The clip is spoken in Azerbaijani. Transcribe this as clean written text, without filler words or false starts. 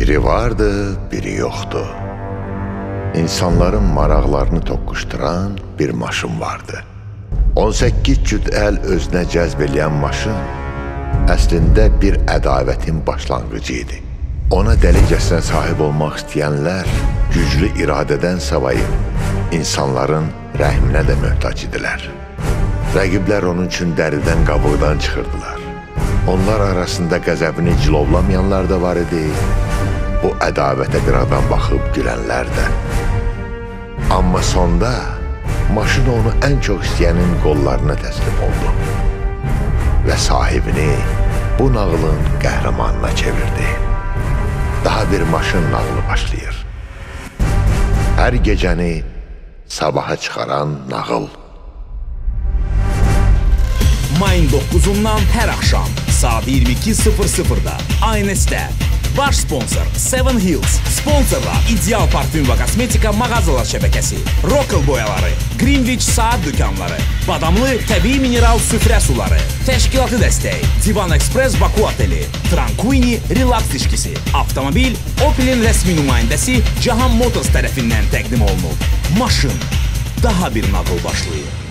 Biri vardı, biri yoxdu. İnsanların maraqlarını toqquşduran bir maşın vardı. 18 cüt əl özünə cəzb eləyən maşın əslində bir ədavətin başlanğıcı idi. Ona dəlicəsinə sahib olmaq istəyənlər güclü iradədən savayı insanların rəhminə də möhtac idilər. Rəqiblər onun üçün dəridən qabıqdan çıxırdılar. Onlar arasında qəzəbini cilovlamayanlar da var idi, bu ədavətə qıradan baxıb gülənlər də. Amma sonda maşın onu ən çox istəyənin qollarına təslim oldu və sahibini bu nağılın qəhrəmanına çevirdi. Daha bir maşın nağılı başlayır. Hər gecəni sabaha çıxaran nağıl. Mayın 9-undan hər axşam saat 22:00-da Aynestə. Baş sponsor Seven Hills. Sponsorlar İdeal Parfüm və Kosmetika mağazalar şəbəkəsi. Rockl boyaları, Greenwich saat dükanları, Badamlı təbii mineral süfrə suları, təşkilatı dəstəyi, Divan Express Baku Oteli, Tranquini Relax dişkisi, avtomobil Opel'in rəsmi nümayəndəsi Cahan Motors tərəfindən təqdim olunub. Maşın, daha bir nağıl başlayır.